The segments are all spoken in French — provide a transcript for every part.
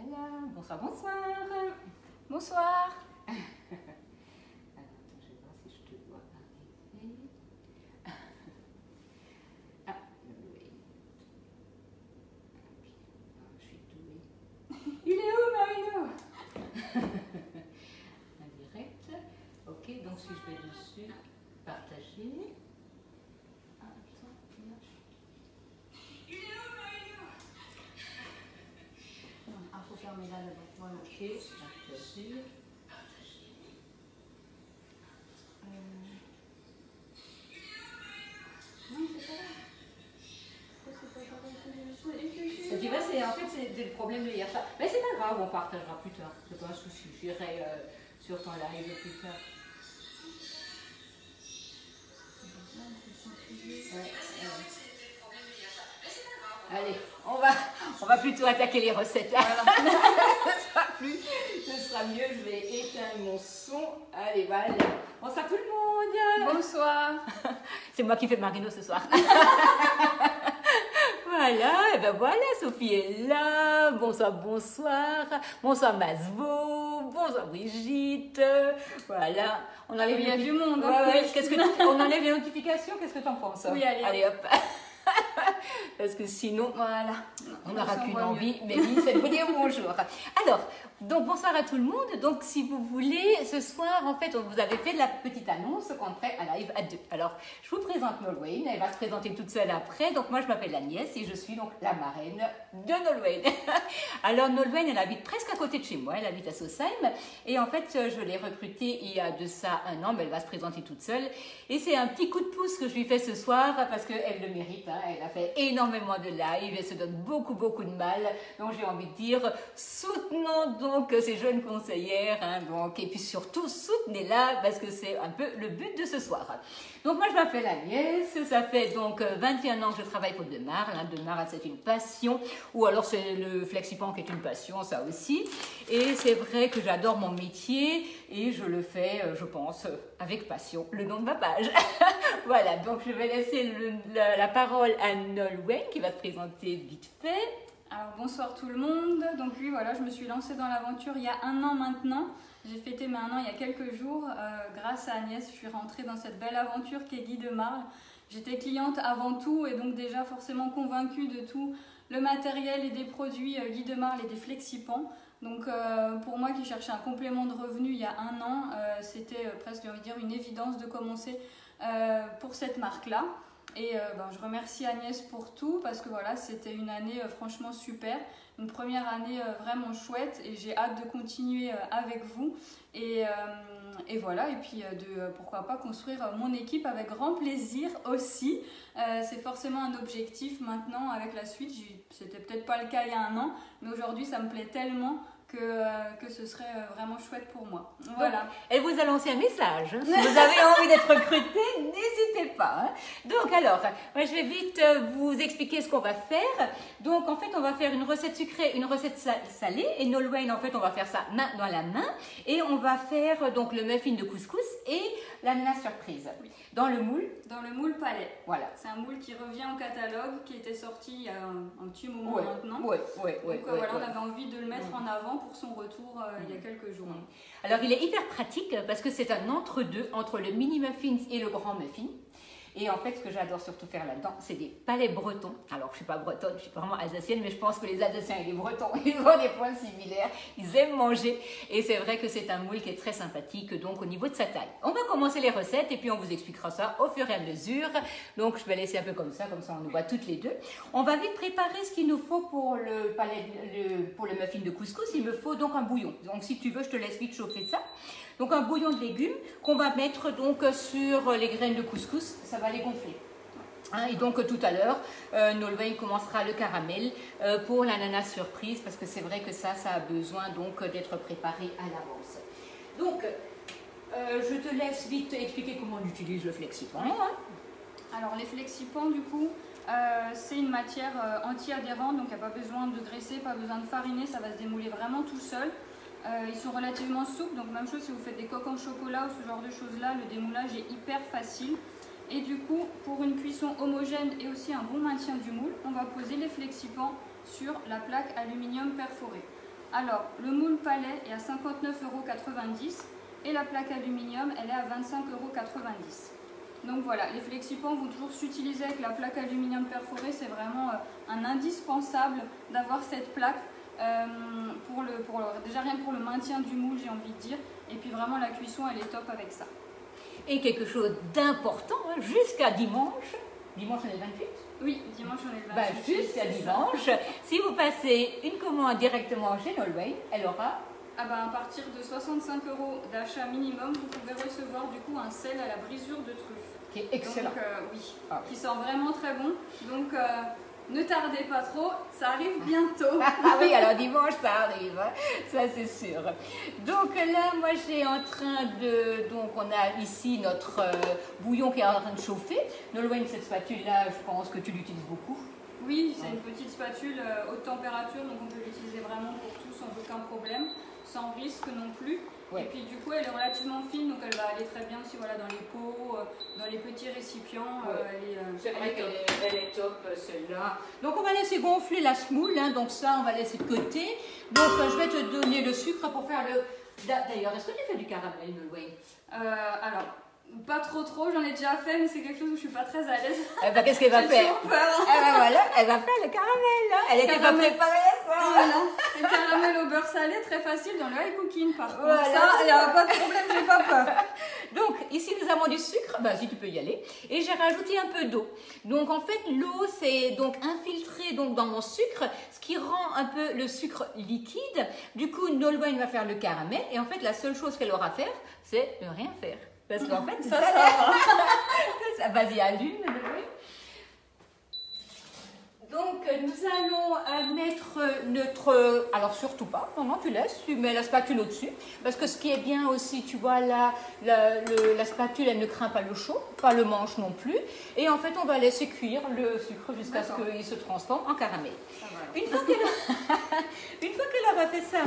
Voilà, bonsoir, bonsoir. Bonsoir. Alors, attends, je vais voir si je te vois arriver. Ah, oui. Ah, je suis douée. Il est où, Marino? Un direct. Ok, donc si je vais dessus, partager. Ah, attends, là. Il est où, Marino? Ah, faut fermer là d'abord. Voilà, ok, partager. Non, c'est pas là. Tu vois, c'est le problème de hier soir. Mais c'est pas grave, on partagera plus tard. C'est pas un souci. J'irai sur ton live plus tard. Ouais. Allez, on va plutôt attaquer les recettes. Voilà. Ce sera mieux. Je vais éteindre mon son. Allez, voilà. Bonsoir tout le monde. Bonsoir. C'est moi qui fais Marino ce soir. Voilà, et ben voilà, Sophie est là. Bonsoir, bonsoir. Bonsoir Masvo. Bonsoir Brigitte. Voilà. On enlève Il y a du monde. Ouais, ouais. On enlève les notifications. Qu'est-ce que tu en penses? Oui, allez hop. Parce que sinon, voilà, on n'aura qu'une envie. Mais oui, c'est de vous dire bonjour. Alors, donc bonsoir à tout le monde. Donc, si vous voulez, ce soir, en fait, on vous avait fait la petite annonce qu'on ferait un live à deux. Alors, je vous présente Nolwenn. Elle va se présenter toute seule après. Donc, moi, je m'appelle Agnès et je suis donc la marraine de Nolwenn. Alors, Nolwenn, elle habite presque à côté de chez moi. Elle habite à Sausheim. Et en fait, je l'ai recrutée il y a de ça un an. Mais elle va se présenter toute seule. Et c'est un petit coup de pouce que je lui fais ce soir parce qu'elle le mérite. Hein. Elle a fait énormément de live, elle se donne beaucoup de mal, donc j'ai envie de dire soutenons donc ces jeunes conseillères, hein, donc, et puis surtout soutenez-la parce que c'est un peu le but de ce soir. Donc moi je m'appelle Agnès, ça fait donc 21 ans que je travaille pour Demarle, hein. Demarle c'est une passion, ou alors c'est le Flexipan qui est une passion, ça aussi, et c'est vrai que j'adore mon métier et je le fais, je pense, avec passion, le nom de ma page. Voilà, donc je vais laisser la parole à Nolwenn qui va se présenter vite fait. Alors bonsoir tout le monde. Donc oui, voilà, je me suis lancée dans l'aventure il y a un an maintenant. J'ai fêté mes 1 an il y a quelques jours. Grâce à Agnès, je suis rentrée dans cette belle aventure qu'est Guy Demarle. J'étais cliente avant tout et donc déjà forcément convaincue de tout le matériel et des produits Guy Demarle et des Flexipans. Donc pour moi qui cherchais un complément de revenu il y a un an, c'était presque, j'ai envie de dire, une évidence de commencer pour cette marque-là. Et je remercie Agnès pour tout parce que voilà, c'était une année franchement super, une première année vraiment chouette et j'ai hâte de continuer avec vous et voilà, et puis pourquoi pas construire mon équipe avec grand plaisir aussi. C'est forcément un objectif maintenant avec la suite. C'était peut-être pas le cas il y a un an, mais aujourd'hui ça me plaît tellement que ce serait vraiment chouette pour moi. Voilà. Donc, elle vous a lancé un message. Si vous avez envie d'être recruté, n'hésitez pas. Hein. Donc alors, moi je vais vite vous expliquer ce qu'on va faire. Donc en fait, on va faire une recette sucrée, une recette salée. Et Nolwenn, en fait, on va faire ça main dans la main. Et on va faire donc le muffin de couscous et l'ananas surprise. Oui. Dans le moule. Dans le moule palais. Voilà. C'est un moule qui revient au catalogue, qui était sorti il y a un petit moment maintenant. Oui. Donc voilà, on avait envie de le mettre en avant pour son retour il y a quelques jours. Alors il est hyper pratique parce que c'est un entre-deux entre le mini muffin et le grand muffin. Et en fait, ce que j'adore surtout faire là-dedans, c'est des palais bretons. Alors, je ne suis pas bretonne, je suis vraiment alsacienne, mais je pense que les Alsaciens et les Bretons, ils ont des points similaires. Ils aiment manger. Et c'est vrai que c'est un moule qui est très sympathique, donc au niveau de sa taille. On va commencer les recettes et puis on vous expliquera ça au fur et à mesure. Donc, je vais laisser un peu comme ça on nous voit toutes les deux. On va vite préparer ce qu'il nous faut pour pour le muffin de couscous. Il me faut donc un bouillon. Donc, si tu veux, je te laisse vite chauffer ça. Donc un bouillon de légumes qu'on va mettre donc sur les graines de couscous, ça va les gonfler. Hein, et donc tout à l'heure, Nolwenn commencera le caramel pour l'ananas surprise parce que c'est vrai que ça a besoin donc d'être préparé à l'avance. Donc je te laisse vite expliquer comment on utilise le Flexipan. Hein. Alors les Flexipans du coup, c'est une matière anti-adhérente, donc il n'y a pas besoin de graisser, pas besoin de fariner, ça va se démouler vraiment tout seul. Ils sont relativement souples, donc même chose si vous faites des coques en chocolat ou ce genre de choses là, le démoulage est hyper facile. Et du coup, pour une cuisson homogène et aussi un bon maintien du moule, on va poser les Flexipans sur la plaque aluminium perforée. Alors, le moule palais est à 59,90 € et la plaque aluminium, elle est à 25,90 €. Donc voilà, les flexipans vont toujours s'utiliser avec la plaque aluminium perforée. C'est vraiment un indispensable d'avoir cette plaque déjà rien que pour le maintien du moule, j'ai envie de dire. Et puis vraiment, la cuisson, elle est top avec ça. Et quelque chose d'important, hein, jusqu'à dimanche. Dimanche, on est le 28? Oui, dimanche, on est le 28. Jusqu'à dimanche, si vous passez une commande directement chez Nolwenn, elle aura... Ah ben, à partir de 65 € d'achat minimum, vous pouvez recevoir du coup un sel à la brisure de truffe. Qui est excellent. Donc, oui, qui sent vraiment très bon. Donc, ne tardez pas trop, ça arrive bientôt. Ah oui, alors dimanche, ça arrive, hein, ça c'est sûr. Donc là, moi j'ai en train de... Donc on a ici notre bouillon qui est en train de chauffer. Nolwenn, cette spatule-là, je pense que tu l'utilises beaucoup. Oui, c'est une petite spatule haute température, donc on peut l'utiliser vraiment pour tout sans aucun problème, sans risque non plus. Ouais. Et puis du coup, elle est relativement fine, donc elle va aller très bien aussi voilà, dans les pots, dans les petits récipients. Ouais. C'est vrai qu'elle est top celle-là. Donc on va laisser gonfler la semoule, hein, donc ça on va laisser de côté. Donc je vais te donner le sucre pour faire le... D'ailleurs, est-ce que tu fais du caramel, Nolwenn? Alors... Pas trop, j'en ai déjà fait, mais c'est quelque chose où je suis pas très à l'aise. Eh ben, qu'est-ce qu'elle va faire? J'ai peur. Eh ben voilà, elle va faire le caramel. Hein. Elle était pas préparée à ça. Voilà. Le caramel au beurre salé, très facile dans le high cooking. Par contre, voilà. Ça, il n'y a pas de problème, j'ai pas peur. Donc, ici, nous avons du sucre. Ben, si tu peux y aller. Et j'ai rajouté un peu d'eau. Donc, en fait, l'eau, c'est donc infiltré donc, dans mon sucre, ce qui rend un peu le sucre liquide. Du coup, Nolwenn va faire le caramel. Et en fait, la seule chose qu'elle aura à faire, c'est de rien faire. Parce qu'en fait, ça vas-y, allume. Donc, nous allons mettre notre... Alors, surtout pas. Non, tu laisses. Tu mets la spatule au-dessus. Parce que ce qui est bien aussi, tu vois, la spatule, elle ne craint pas le chaud, pas le manche non plus. Et en fait, on va laisser cuire le sucre jusqu'à ce qu'il se transforme en caramel. Une fois qu'elle aura fait ça,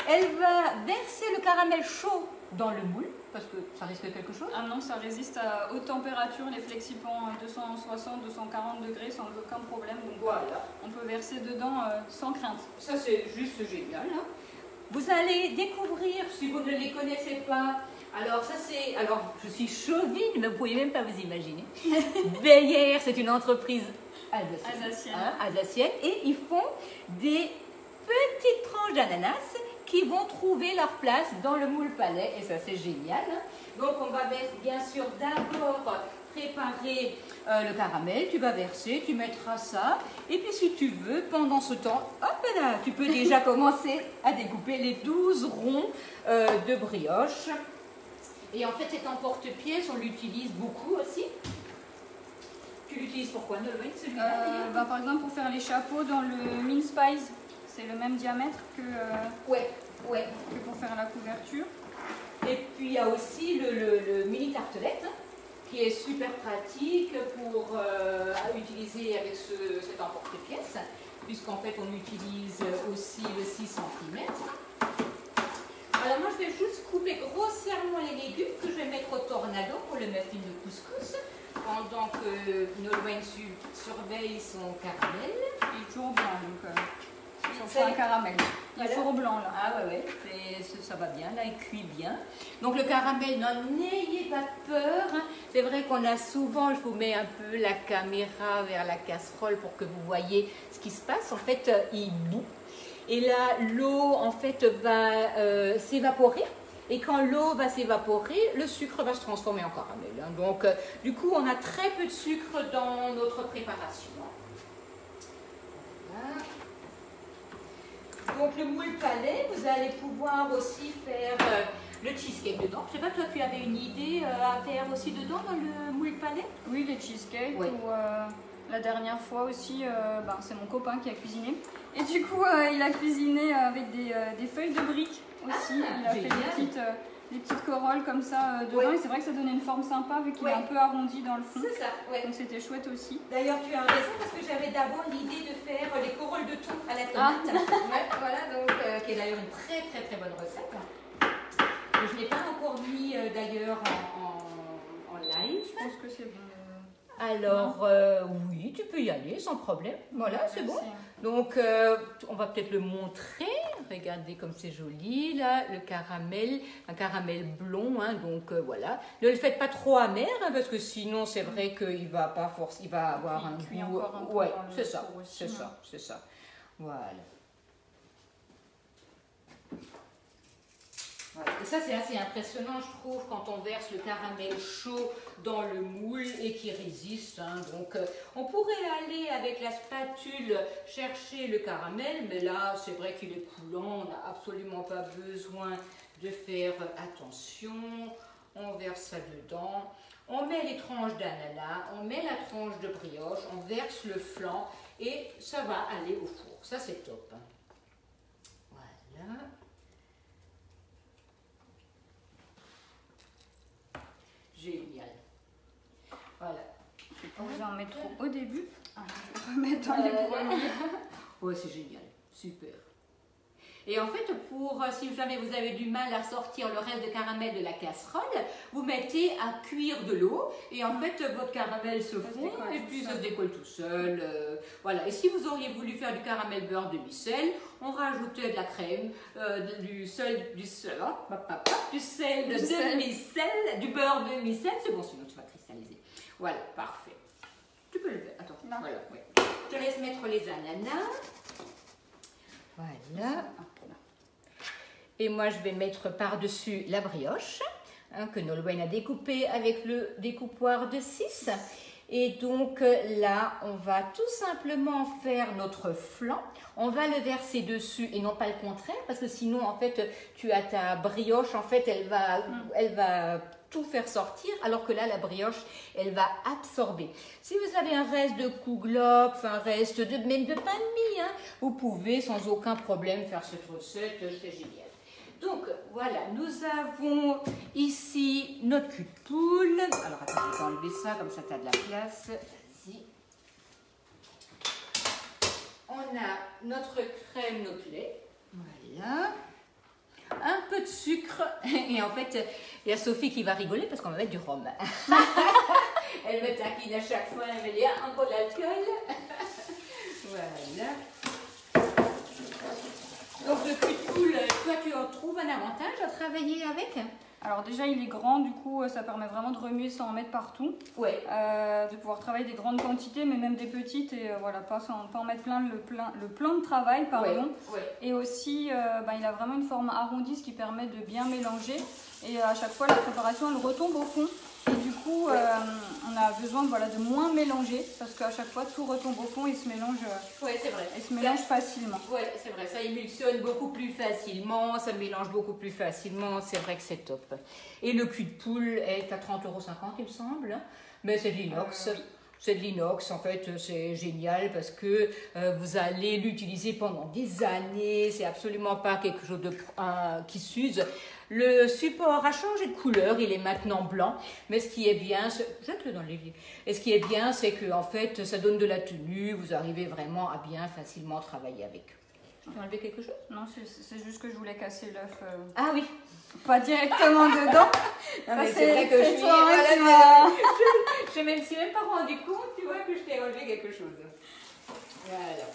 elle va verser le caramel chaud dans le moule, parce que ça risque quelque chose. Ah non, ça résiste à haute température, les flexipans 260, 240 degrés sans aucun problème. Donc voilà, on peut verser dedans sans crainte. Ça c'est juste génial. Hein. Vous allez découvrir, si vous ne les connaissez pas, alors ça c'est, alors je suis chauvine, mais vous ne pouvez même pas vous imaginer. Beyer, c'est une entreprise alsacienne, et ils font des petites tranches d'ananas qui vont trouver leur place dans le moule palais, et ça c'est génial. Donc on va bien sûr d'abord préparer le caramel, tu vas verser, tu mettras ça, et puis si tu veux, pendant ce temps, hop là, tu peux déjà commencer à découper les 12 ronds de brioche. Et en fait cet emporte-pièce, on l'utilise beaucoup aussi. Tu l'utilises pourquoi, Nolwenn, celui-là par exemple pour faire les chapeaux dans le mince pies. C'est le même diamètre que, que pour faire la couverture. Et puis il y a aussi le mini tartelette hein, qui est super pratique pour utiliser avec cet emporte-pièce, puisqu'en fait on utilise aussi le 6 cm. Alors moi je vais juste couper grossièrement les légumes que je vais mettre au tornado pour le muffin de couscous, pendant que Nolwenn surveille son caramel. Il est toujours blanc donc. C'est un caramel. Il est toujours blanc là. Ah ouais, ça va bien, là il cuit bien. Donc le caramel, n'ayez pas peur. Hein. C'est vrai qu'on a souvent, je vous mets un peu la caméra vers la casserole pour que vous voyez ce qui se passe. En fait, il bout. Et là, l'eau en fait va s'évaporer. Et quand l'eau va s'évaporer, le sucre va se transformer en caramel. Hein. Donc du coup, on a très peu de sucre dans notre préparation. Voilà. Donc le moule palais, vous allez pouvoir aussi faire le cheesecake dedans. Je ne sais pas, toi tu avais une idée à faire aussi dedans dans le moule palais? Oui, les cheesecakes. Oui. Ou, la dernière fois aussi, c'est mon copain qui a cuisiné. Et du coup, il a cuisiné avec des feuilles de briques aussi. Il a fait des petites corolles comme ça dedans. Et c'est vrai que ça donnait une forme sympa vu qu'il est un peu arrondi dans le fond. C'est ça, donc c'était chouette aussi. D'ailleurs, tu as raison parce que j'avais d'abord l'idée de faire les corolles de thon à la tomate. Voilà, donc qui est d'ailleurs une très bonne recette. Et je ne l'ai pas encore mis d'ailleurs en live. Je pense que c'est bon. Alors, oui, tu peux y aller sans problème. Voilà, c'est bon. Donc, on va peut-être le montrer. regardez comme c'est joli là, le caramel, un caramel blond, hein, donc voilà. Ne le faites pas trop amer, hein, parce que sinon c'est vrai qu'il va pas force, il va avoir un cuit goût. encore un peu Ouais, dans le c'est ça, four aussi, c'est hein. ça, c'est ça. Voilà. Voilà. Et ça, c'est assez impressionnant, je trouve, quand on verse le caramel chaud dans le moule et qu'il résiste. Hein. Donc, on pourrait aller avec la spatule chercher le caramel, mais là, c'est vrai qu'il est coulant, on n'a absolument pas besoin de faire attention. On verse ça dedans. On met les tranches d'ananas, on met la tranche de brioche, on verse le flan et ça va aller au four. Ça, c'est top. Voilà. Génial. Voilà. Je vais pas vous en mettre trop au début. Ah, je vais remettre dans les premiers. Ouais, c'est génial. Super. Et en fait, si jamais vous avez du mal à sortir le reste de caramel de la casserole, vous mettez à cuire de l'eau et en fait, votre caramel se fond et puis ça se décolle tout seul. Voilà. Et si vous auriez voulu faire du caramel beurre demi-sel, on rajoutait de la crème, du sel demi-sel, du beurre demi-sel. C'est bon, sinon tu vas cristalliser. Voilà, parfait. Tu peux le faire. Attends, non. Voilà. Ouais. Je te laisse mettre les ananas. Voilà. Et moi, je vais mettre par-dessus la brioche, hein, que Nolwenn a découpée avec le découpoir de 6. Et donc là, on va tout simplement faire notre flan. On va le verser dessus et non pas le contraire, parce que sinon, en fait, tu as ta brioche, en fait, elle va tout faire sortir, alors que là, la brioche, elle va absorber. Si vous avez un reste de kouglof, un reste même de pain de mie, hein, vous pouvez sans aucun problème faire cette recette, c'est génial. Donc voilà, nous avons ici notre cul de poule. Alors attends, je vais enlever ça, comme ça tu as de la place. Vas-y. On a notre crème Noclet. Voilà. Un peu de sucre. Et en fait, il y a Sophie qui va rigoler parce qu'on va mettre du rhum. Elle me taquine à chaque fois. Elle me dit, ah, encore de l'alcool. Voilà. Donc le cul de poule, toi tu en trouves un avantage à travailler avec? Alors déjà il est grand, du coup ça permet vraiment de remuer sans en mettre partout. Ouais. De pouvoir travailler des grandes quantités mais même des petites et voilà, pas en mettre plein le plan de travail, pardon. Ouais. Ouais. Et aussi il a vraiment une forme arrondie, ce qui permet de bien mélanger. Et à chaque fois la préparation elle retombe au fond. Et du coup on a besoin de moins mélanger parce qu'à chaque fois tout retombe au fond et se mélange, c'est vrai. Et se mélange facilement. Oui, c'est vrai, ça émulsionne beaucoup plus facilement, ça mélange beaucoup plus facilement, c'est vrai que c'est top. Et le cul de poule est à 30,50 € il me semble, mais c'est de l'inox. Oui. C'est de l'inox, en fait, c'est génial parce que vous allez l'utiliser pendant des années, c'est absolument pas quelque chose qui s'use. Le support a changé de couleur, il est maintenant blanc, mais ce qui est bien, jette-le dans l'évier. Et ce qui est bien, c'est que en fait, ça donne de la tenue, vous arrivez vraiment à bien facilement travailler avec. Tu peux enlever quelque chose? Non, c'est juste que je voulais casser l'œuf. Ah oui. Pas directement dedans. Non, mais c'est vrai que je suis. Voilà, je ne me suis même pas rendu compte, tu vois, que je t'ai enlevé quelque chose. Voilà.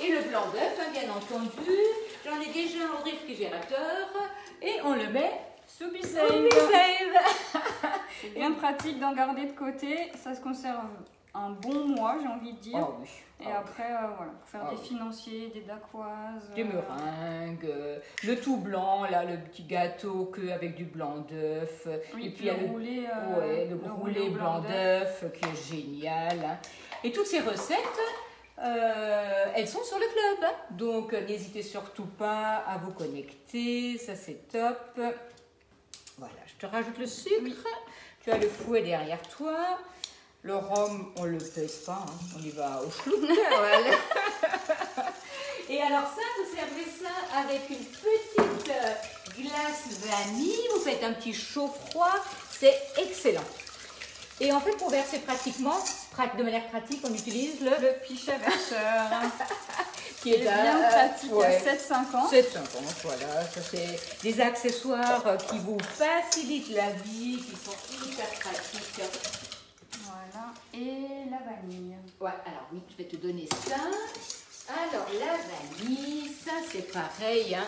Et le blanc d'œuf, hein, bien entendu. J'en ai déjà au réfrigérateur. Et on le met sous Be-Save. C'est bien pratique d'en garder de côté. Ça se conserve un bon mois, j'ai envie de dire. Oh oui. Et après, voilà, pour faire des financiers, des dacquoises. Des meringues, le tout blanc, là, le petit gâteau avec du blanc d'œuf. Oui, et puis il y a le roulé blanc d'œuf qui est génial. Hein. Et toutes ces recettes, elles sont sur le club. Hein. Donc n'hésitez surtout pas à vous connecter, ça c'est top. Voilà, je te rajoute le sucre. Oui. Tu as le fouet derrière toi. Le rhum, on ne le pèse pas, hein. On y va au chlouc. Voilà. Et alors ça, vous servez ça avec une petite glace vanille. Vous faites un petit chaud-froid, c'est excellent. Et en fait, pour verser de manière pratique, on utilise le pichet verseur. qui est bien pratique, à 7,50 €. 7,50 €, voilà. Ça, c'est des accessoires qui vous facilitent la vie, qui sont hyper pratiques. Voilà, et la vanille. Ouais, alors oui, je vais te donner ça. Alors, la vanille, ça c'est pareil. Hein,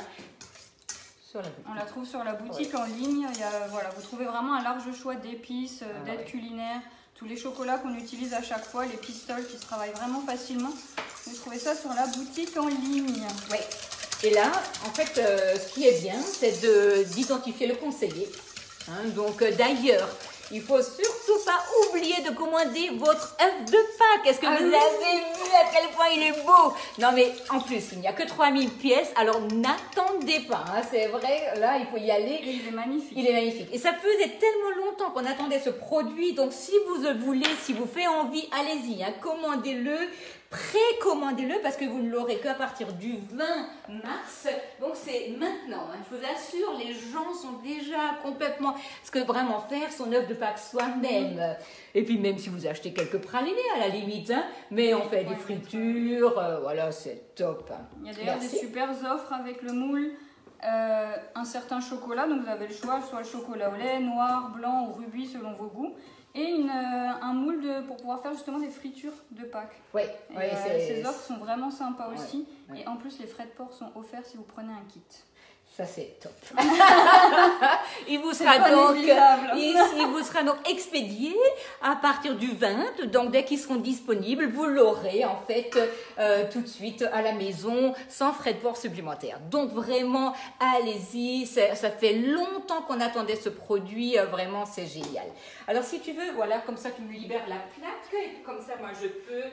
sur la boutique. On la trouve sur la boutique en ligne. Il y a, voilà, vous trouvez vraiment un large choix d'épices, d'aides culinaires, tous les chocolats qu'on utilise à chaque fois, les pistoles qui se travaillent vraiment facilement. Vous trouvez ça sur la boutique en ligne. Oui. Et là, en fait, ce qui est bien, c'est d'identifier le conseiller. Hein, donc, d'ailleurs, il ne faut surtout pas oublier de commander votre œuf de Pâques. Est-ce que vous avez vu à quel point il est beau? Non, mais en plus, il n'y a que 3000 pièces, alors n'attendez pas. Hein, c'est vrai, là, il faut y aller. Et il est magnifique. Il est magnifique. Et ça faisait tellement longtemps qu'on attendait ce produit. Donc, si vous le voulez, si vous fait envie, allez-y. Hein, commandez-le. Précommandez-le parce que vous ne l'aurez qu'à partir du 20 mars. Donc c'est maintenant. Hein. Je vous assure, les gens sont déjà complètement... Parce que vraiment faire son œuf de Pâques soi-même. Et puis même si vous achetez quelques pralinés à la limite. Hein, mais on fait des fritures. Voilà, c'est top. Hein. Il y a d'ailleurs des super offres avec le moule. Un certain chocolat. Donc vous avez le choix, soit le chocolat au lait, noir, blanc ou rubis selon vos goûts. Et un moule pour pouvoir faire justement des fritures de Pâques. Oui, ces offres sont vraiment sympas aussi. Ouais. Et en plus, les frais de port sont offerts si vous prenez un kit. Ça, c'est top. il vous sera donc expédié à partir du 20. Donc, dès qu'ils seront disponibles, vous l'aurez en fait tout de suite à la maison sans frais de port supplémentaires. Donc, vraiment, allez-y. Ça fait longtemps qu'on attendait ce produit. Vraiment, c'est génial. Alors, si tu veux, voilà, comme ça, tu me libères la plaque. Et puis, comme ça, moi, je peux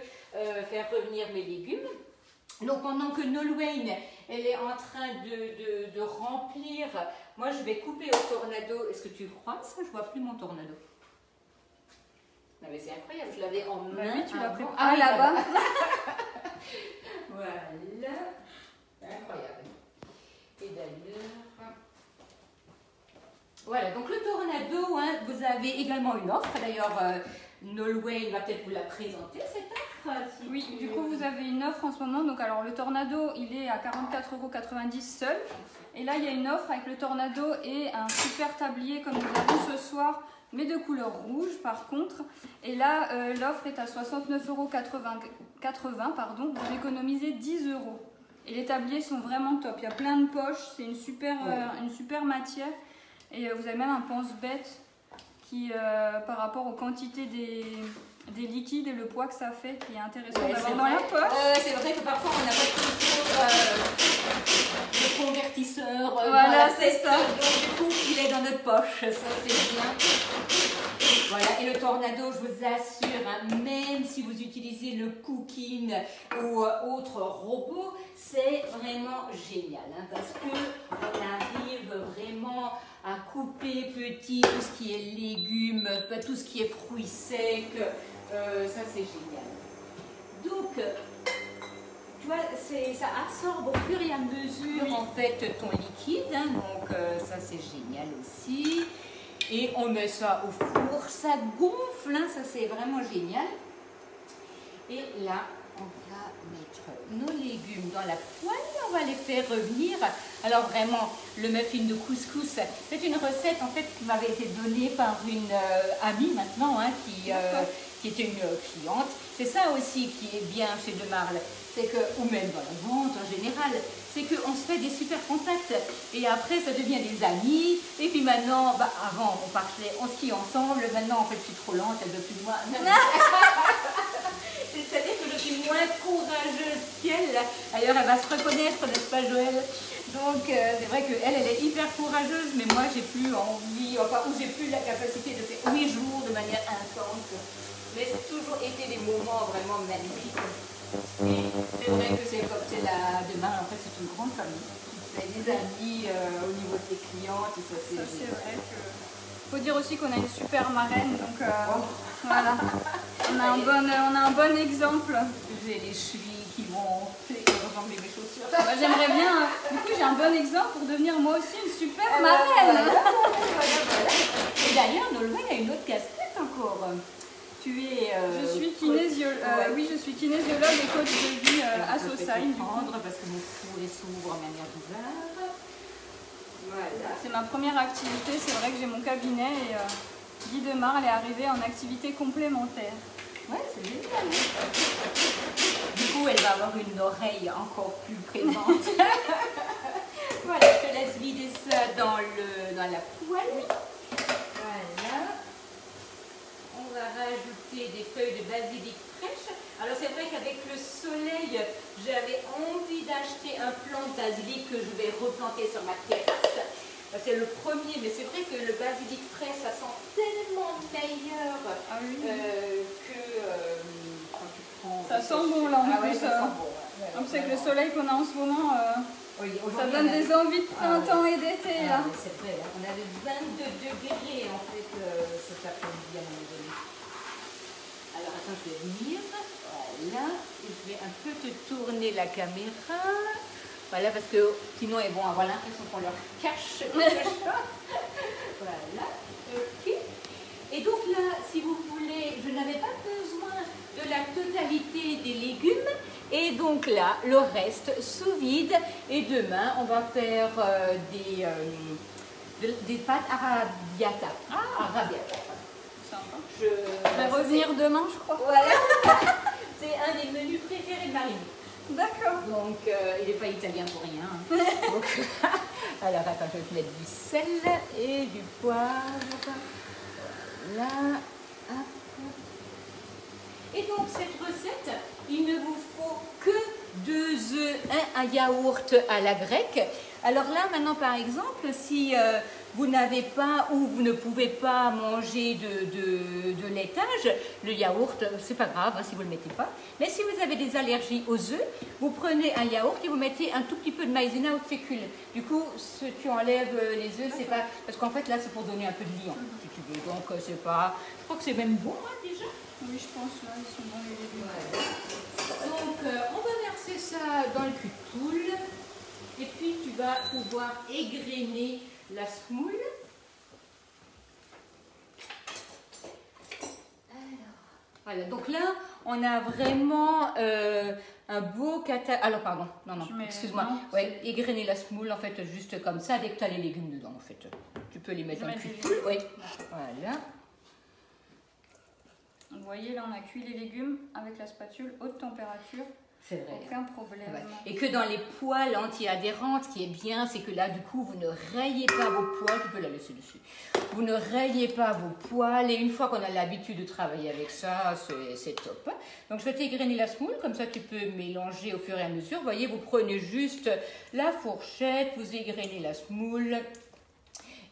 faire revenir mes légumes. Donc pendant que Nolwenn, elle est en train de remplir, moi je vais couper au tornado. Est-ce que tu crois ça? Je vois plus mon tornado. Non mais c'est incroyable, je l'avais en main. Oui, tu l'as pris. Ah là-bas. Voilà. Incroyable. Et d'ailleurs... Voilà, donc le tornado, hein, vous avez également une offre. D'ailleurs, Nolwenn va peut-être vous la présenter, cette offre. Si oui, du coup, vous avez une offre en ce moment. Donc, alors, le tornado, il est à 44,90 € seul. Et là, il y a une offre avec le tornado et un super tablier comme nous avons ce soir, mais de couleur rouge par contre. Et là, l'offre est à 69,80 €. Vous économisez 10 €. Et les tabliers sont vraiment top. Il y a plein de poches. C'est une super matière. Et vous avez même un pense-bête qui, par rapport aux quantités des liquides et le poids que ça fait, qui est intéressant d'avoir dans la poche. C'est vrai que parfois on n'a pas toujours le convertisseur. Voilà, c'est ça. Donc du coup, il est dans notre poche, ça c'est bien. Voilà, et le tornado, je vous assure, hein, même si vous utilisez le Cooking ou autre robot, c'est vraiment génial, hein, parce qu'on arrive vraiment à couper petit tout ce qui est légumes, tout ce qui est fruits secs, ça c'est génial. Donc, tu vois, ça absorbe au fur et à mesure en fait ton liquide, hein, donc ça c'est génial aussi. Et on met ça au four, ça gonfle, hein, ça c'est vraiment génial. Et là, on va mettre nos légumes dans la poêle, on va les faire revenir. Alors vraiment, le muffin de couscous, c'est une recette en fait qui m'avait été donnée par une amie maintenant, hein, qui était une cliente. C'est ça aussi qui est bien chez De Marle, c'est que, ou même dans la vente en général, c'est qu'on se fait des super contacts et après ça devient des amis. Et puis maintenant, bah, avant on partait, on skie ensemble, maintenant en fait je suis trop lente, elle veut plus de moi. C'est-à-dire que je suis moins courageuse qu'elle. D'ailleurs, elle va se reconnaître, n'est-ce pas, Joël? Donc, c'est vrai qu'elle, elle est hyper courageuse, mais moi, j'ai plus envie, enfin, ou j'ai plus la capacité de faire 8 jours de manière intense. Mais c'est toujours été des moments vraiment magnifiques. Et c'est vrai que c'est comme c'est la demain, en fait, c'est une grande famille. C'est des amis au niveau de tes clients, tout ça, c'est vrai que... faut dire aussi qu'on a une super marraine, donc voilà. On a un bon exemple. J'ai les chevilles qui vont ressembler mes chaussures. Bah, j'aimerais bien, du coup j'ai un bon exemple pour devenir moi aussi une super marraine. Voilà. Et d'ailleurs, Nolwenn a une autre casquette encore. Tu es... je suis kinésiologue, oui, je suis kinésiologue et coach de vie à Saussane. Parce que mon four s'ouvre en manière bizarre. Voilà. C'est ma première activité, c'est vrai que j'ai mon cabinet et Guy De Marle est arrivé en activité complémentaire. Ouais, c'est génial. Du coup, elle va avoir une oreille encore plus présente. Voilà, je te laisse vider ça dans la poêle. Voilà. On va rajouter des feuilles de basilic fraîches. Alors c'est vrai qu'avec le soleil, j'avais envie d'acheter un plant de basilic que je vais replanter sur ma terrasse. C'est le premier, mais c'est vrai que le basilic frais, ça sent tellement meilleur que quand tu prends... Ça sent bon là en plus. Ça sent bon. En plus avec le soleil qu'on a en ce moment, oui, ça donne des envies de printemps et d'été là. C'est vrai, là. On avait 22 degrés en fait cet après-midi à mon avis. Alors attends, je vais venir. Voilà. Et je vais un peu te tourner la caméra. Voilà, parce que sinon ils vont avoir l'impression qu'on leur cache quelque chose. Voilà, ok. Et donc là, si vous voulez, je n'avais pas besoin de la totalité des légumes. Et donc là, le reste sous vide. Et demain, on va faire des pâtes arrabbiata. Arrabbiata. Sympa. Je vais revenir demain, je crois. Voilà. C'est un des menus préférés de Marie. D'accord. Donc, il n'est pas italien pour rien. Donc, alors, attends, je vais te mettre du sel et du poivre. Voilà. Hop. Et donc, cette recette, il ne vous faut que 2 œufs, un yaourt à la grecque. Alors là, maintenant, par exemple, si vous n'avez pas ou vous ne pouvez pas manger de laitage, le yaourt, c'est pas grave hein, si vous ne le mettez pas. Mais si vous avez des allergies aux œufs, vous prenez un yaourt et vous mettez un tout petit peu de maïzena ou de fécule. Du coup, tu enlèves les œufs, c'est pas... Parce qu'en fait, là, c'est pour donner un peu de liant, si tu veux. Donc, c'est pas... Je crois que c'est même bon, hein, déjà. Oui, je pense, là, ils sont bons les légumes. Ouais. Donc, on va verser ça dans le cul de poule. Et puis, tu vas pouvoir égrener la semoule. Voilà, donc là, on a vraiment un beau catalogue. Alors, pardon, non, excuse-moi. Ouais, égrener la semoule, en fait, juste comme ça, dès que tu as les légumes dedans, en fait. Tu peux les mettre dans le cul de poule. Oui, voilà. Vous voyez, là, on a cuit les légumes avec la spatule, haute température. C'est vrai. Aucun problème. Ouais. Et que dans les poêles anti-adhérentes, ce qui est bien, c'est que là, du coup, vous ne rayez pas vos poêles. Tu peux la laisser dessus. Vous ne rayez pas vos poêles. Et une fois qu'on a l'habitude de travailler avec ça, c'est top. Donc, je vais t'égrener la semoule. Comme ça, tu peux mélanger au fur et à mesure. Vous voyez, vous prenez juste la fourchette, vous égrenez la semoule.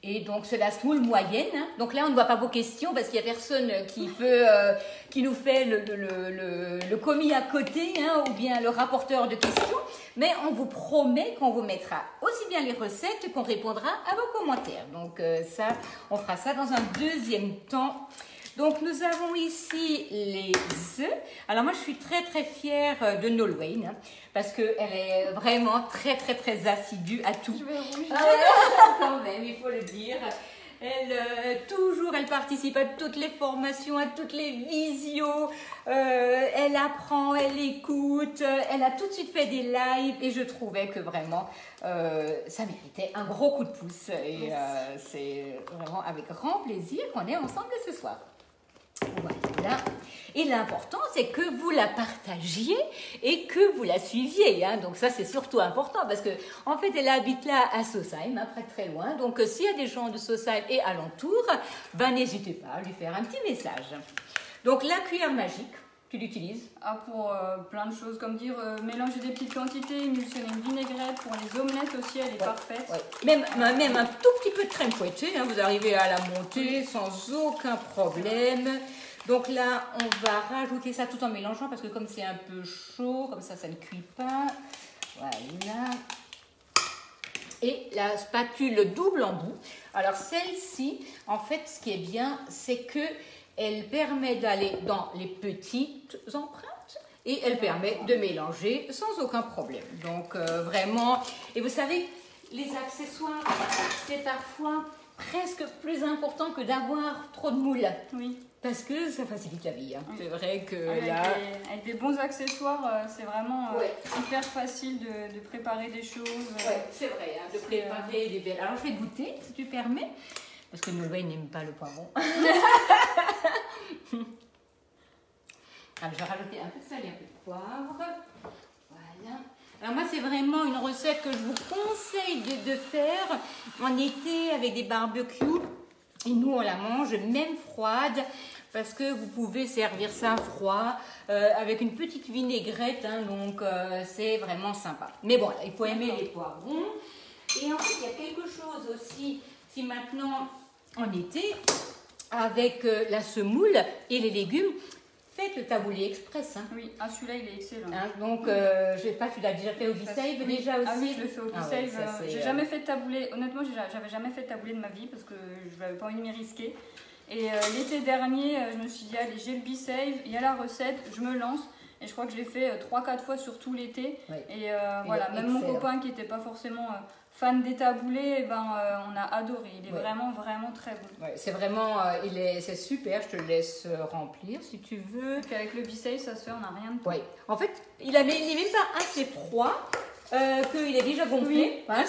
Et donc, c'est la semoule moyenne. Hein. Donc là, on ne voit pas vos questions parce qu'il n'y a personne qui nous fait le commis à côté hein, ou bien le rapporteur de questions. Mais on vous promet qu'on vous mettra aussi bien les recettes qu'on répondra à vos commentaires. Donc ça, on fera ça dans un deuxième temps. Donc, nous avons ici les œufs. Alors, moi, je suis très, très fière de Nolwenn hein, parce qu'elle est vraiment très, très, très assidue à tout. Je vais rougir. Quand même, il faut le dire. Elle participe à toutes les formations, à toutes les visios. Elle apprend, elle écoute. Elle a tout de suite fait des lives et je trouvais que vraiment, ça méritait un gros coup de pouce. Et c'est vraiment avec grand plaisir qu'on est ensemble ce soir. Voilà. Et l'important, c'est que vous la partagiez et que vous la suiviez. Hein. Donc ça, c'est surtout important parce que en fait, elle habite là à Sausheim, hein, très loin. Donc s'il y a des gens de Sausheim et alentour, ben, n'hésitez pas à lui faire un petit message. Donc la cuillère magique, tu l'utilises pour plein de choses, comme dire mélanger des petites quantités, émulsionner une vinaigrette, pour les omelettes aussi, elle est parfaite. Ouais. Même un tout petit peu de crème fouettée, hein, vous arrivez à la monter sans aucun problème. Donc là, on va rajouter ça tout en mélangeant parce que comme c'est un peu chaud, comme ça ne cuit pas. Voilà. Et la spatule double embout. Alors celle-ci, en fait, ce qui est bien, c'est que elle permet d'aller dans les petites empreintes et elle permet de mélanger sans aucun problème. Donc vraiment, et vous savez, les accessoires, c'est parfois presque plus important que d'avoir trop de moules. Oui. Parce que ça facilite la vie. Hein. Oui. C'est vrai que avec des bons accessoires, c'est vraiment hyper facile de préparer des choses. Oui, c'est vrai, hein, de préparer des belles... Alors je vais goûter, si tu permets. Parce que Nolwenn n'aime pas le poivron. Alors, je vais rajouter un peu de sel et un peu de poivre. Voilà. Alors moi, c'est vraiment une recette que je vous conseille de faire en été avec des barbecues. Et nous, on la mange même froide parce que vous pouvez servir ça froid avec une petite vinaigrette. Hein, donc, c'est vraiment sympa. Mais bon, il faut aimer les poivrons. Et ensuite, il y a quelque chose aussi, si maintenant, en été, avec la semoule et les légumes, faites le taboulé express. Hein. Oui, ah, celui-là, il est excellent. Hein, donc, je sais pas, tu l'as déjà fait au B-Save déjà aussi? Ah oui, je le fais au B-Save. Ouais, j'ai jamais fait de taboulé. Honnêtement, j'avais jamais fait de taboulé de ma vie parce que je n'avais pas envie de m'y risquer. Et l'été dernier, je me suis dit, allez, j'ai le B-Save, il y a la recette, je me lance. Et je crois que je l'ai fait 3-4 fois sur tout l'été. Oui. Et voilà, même mon copain qui n'était pas forcément fan des taboulés, eh ben, on a adoré. Il est vraiment, vraiment très bon. Ouais, c'est vraiment, c'est super. Je te laisse remplir si tu veux. Donc avec le B-Save, ça se fait, on n'a rien de tout. Oui. En fait, il n'est même pas assez froid. Qu'il est déjà gonflé. Oui. Hein,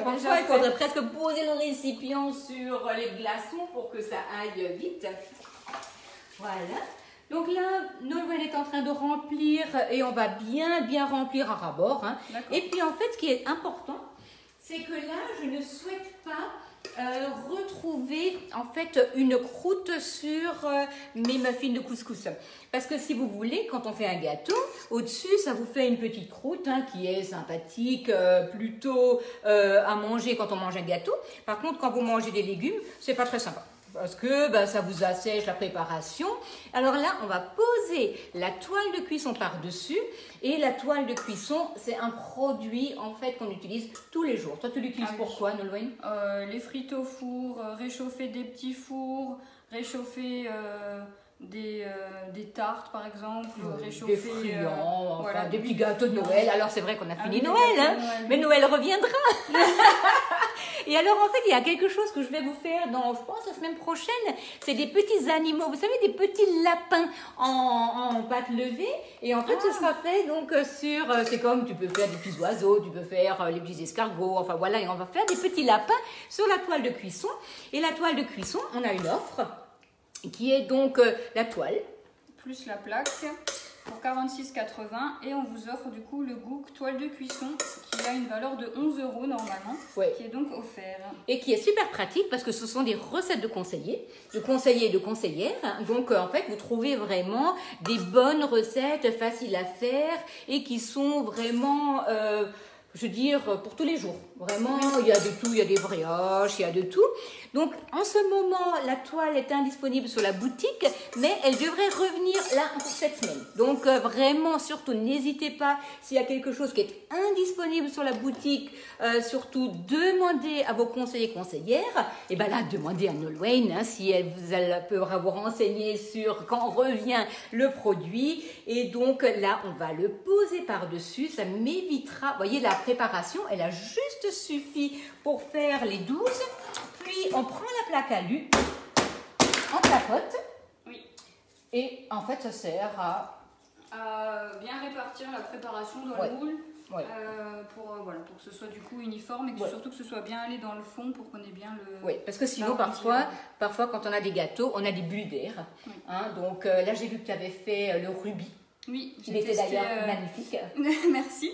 parfois, il faudrait presque poser le récipient sur les glaçons pour que ça aille vite. Voilà. Donc là, Nolwenn est en train de remplir et on va bien remplir à ras-bord. Hein. Et puis en fait, ce qui est important, c'est que là, je ne souhaite pas retrouver en fait une croûte sur mes muffins de couscous. Parce que si vous voulez, quand on fait un gâteau, au-dessus, ça vous fait une petite croûte hein, qui est sympathique, plutôt à manger quand on mange un gâteau. Par contre, quand vous mangez des légumes, c'est pas très sympa. Parce que ça vous assèche la préparation. Alors là, on va poser la toile de cuisson par-dessus. Et la toile de cuisson, c'est un produit en fait qu'on utilise tous les jours. Toi, tu l'utilises pourquoi, Nolwenn? Les frites au four, réchauffer des petits fours, réchauffer des tartes par exemple, réchauffer des friands, voilà, des petits gâteaux de Noël. Alors c'est vrai qu'on a fini Noël, hein, mais Noël reviendra. Et alors en fait il y a quelque chose que je vais vous faire dans, je pense, la semaine prochaine. C'est des petits animaux, vous savez, des petits lapins en pâte levée. Et en fait ce sera fait donc sur, c'est comme tu peux faire des petits oiseaux, tu peux faire les petits escargots, enfin voilà. Et on va faire des petits lapins sur la toile de cuisson. Et la toile de cuisson, on a une offre qui est donc la toile plus la plaque pour 46,80 et on vous offre du coup le Gook toile de cuisson qui a une valeur de 11 € normalement, qui est donc offert. Et qui est super pratique parce que ce sont des recettes de conseillers et de conseillères. Donc en fait vous trouvez vraiment des bonnes recettes faciles à faire et qui sont vraiment... je veux dire, pour tous les jours. Vraiment, il y a de tout, il y a des brioches, il y a de tout. Donc, en ce moment, la toile est indisponible sur la boutique, mais elle devrait revenir là pour cette semaine. Donc, vraiment, surtout, n'hésitez pas, s'il y a quelque chose qui est indisponible sur la boutique, surtout, demandez à vos conseillers et conseillères. Et bien là, demandez à Nolwenn, hein, si elle pourra vous renseigner sur quand revient le produit. Et donc, là, on va le poser par-dessus. Ça m'évitera, vous voyez, la préparation, elle a juste suffi pour faire les 12. Puis on prend la plaque alu, on tapote. Oui. Et en fait, ça sert à bien répartir la préparation dans le moule. Pour que ce soit du coup uniforme et que surtout que ce soit bien allé dans le fond pour qu'on ait bien le... Oui, parce que sinon parfois quand on a des gâteaux, on a des bulles d'air. Hein, donc là, j'ai vu que tu avais fait le rubis. Oui, il était d'ailleurs magnifique. Merci.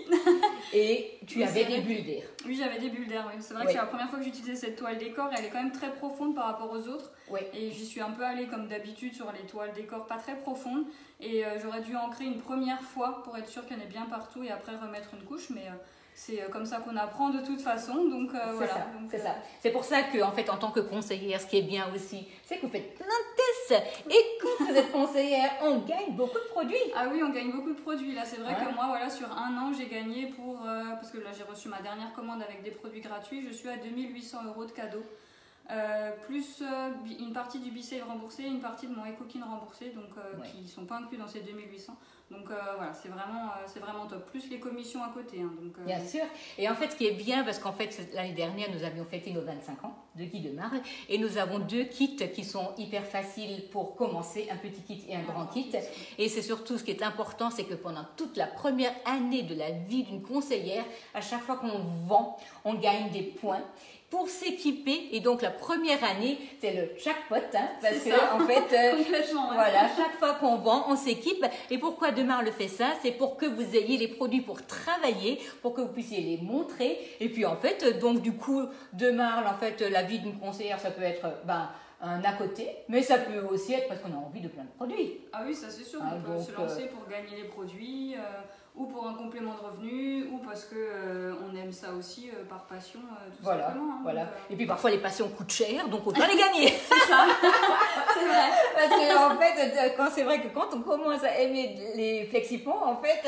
Et tu avais des bulles d'air. Oui, j'avais des bulles d'air. Oui. C'est vrai que c'est la première fois que j'utilisais cette toile décor. Elle est quand même très profonde par rapport aux autres. Et j'y suis un peu allée comme d'habitude sur les toiles décor pas très profondes. Et j'aurais dû ancrer une première fois pour être sûre qu'il y en ait bien partout et après remettre une couche. Mais c'est comme ça qu'on apprend de toute façon. Donc voilà. C'est ça. C'est pour ça qu'en fait, en tant que conseillère, ce qui est bien aussi, c'est que vous faites plein de tests. Et quand vous êtes conseillère, on gagne beaucoup de produits. Ah oui, on gagne beaucoup de produits. Là, c'est vrai que moi, voilà, sur un an, j'ai gagné pour... parce que là, j'ai reçu ma dernière commande avec des produits gratuits. Je suis à 2800 € de cadeaux. Plus une partie du B-Save remboursé, une partie de mon EcoKin remboursé, donc qui ne sont pas inclus dans ces 2800. Donc voilà, c'est vraiment top. Plus les commissions à côté. Hein, donc, bien sûr. Et en fait, ce qui est bien, parce qu'en fait, l'année dernière, nous avions fêté nos 25 ans de Guy de Marle, et nous avons 2 kits qui sont hyper faciles pour commencer, un petit kit et un grand kit. Et c'est surtout ce qui est important, c'est que pendant toute la première année de la vie d'une conseillère, à chaque fois qu'on vend, on gagne des points. pour s'équiper. Et donc, la première année, c'est le jackpot, hein, parce que, ça. en fait, Complètement, ouais. voilà, chaque fois qu'on vend, on s'équipe. Et pourquoi Demarle fait ça? C'est pour que vous ayez les produits pour travailler, pour que vous puissiez les montrer. Et puis, en fait, donc, du coup, Demarle, en fait, la vie d'une conseillère, ça peut être, un à côté, mais ça peut aussi être parce qu'on a envie de plein de produits. Ah oui, ça c'est sûr, Ah, on peut donc, se lancer pour gagner les produits, ou pour un complément de revenu, ou parce que on aime ça aussi par passion, tout Voilà, simplement. Hein, voilà. donc, Et puis parfois les passions coûtent cher, donc autant les gagner. c'est ça, c'est vrai. Parce que en fait, c'est vrai que quand on commence à aimer les flexiponds, en fait,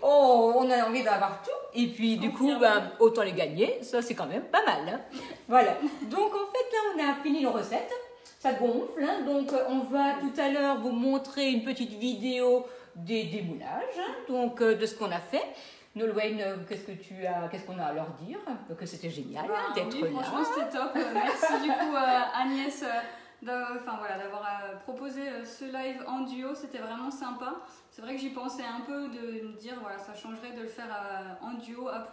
on a envie d'avoir tout. Et puis du coup, autant les gagner. Ça, c'est quand même pas mal. Hein. Voilà. Donc en fait, là, on a fini nos recettes. Ça gonfle. Hein. Donc on va tout à l'heure vous montrer une petite vidéo des démoulages, hein, donc de ce qu'on a fait. Nolwenn, qu'est-ce qu'on a à leur dire? Que c'était génial d'être là. Franchement, c'était top. Merci du coup Agnès d'avoir proposé ce live en duo. C'était vraiment sympa. C'est vrai que j'y pensais un peu de me dire voilà, ça changerait de le faire en duo à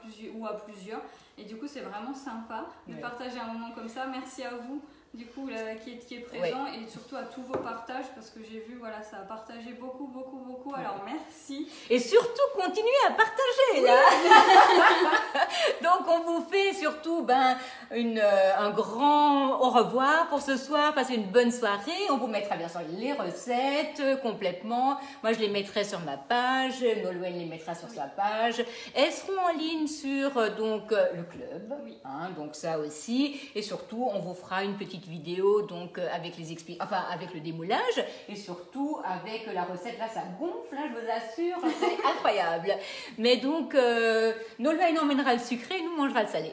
plusieurs. Et du coup, c'est vraiment sympa de partager un moment comme ça. Merci à vous. Du coup, qui est présent et surtout à tous vos partages parce que j'ai vu, voilà, ça a partagé beaucoup. Alors, merci. Et surtout, continuez à partager, là. Donc, on vous fait surtout un grand au revoir pour ce soir. Passez une bonne soirée. On vous mettra bien sûr les recettes complètement. Moi, je les mettrai sur ma page. Nolwenn les mettra sur sa page. Elles seront en ligne sur le club. Oui. Hein, donc, ça aussi. Et surtout, on vous fera une petite vidéo donc avec avec le démoulage et surtout avec la recette. Là, ça gonfle, hein, je vous assure, c'est incroyable. Mais donc, Nolwenn emmènera le sucré, nous mangera le salé.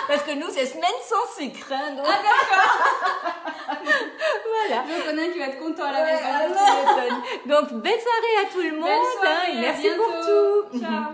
Parce que nous, c'est semaine sans sucre. Hein, donc... Ah d'accord. Voilà. Je connais qui va être content à la maison. Donc, belle soirée à tout le monde. Belle soirée, et merci à bientôt. pour tout. Ciao.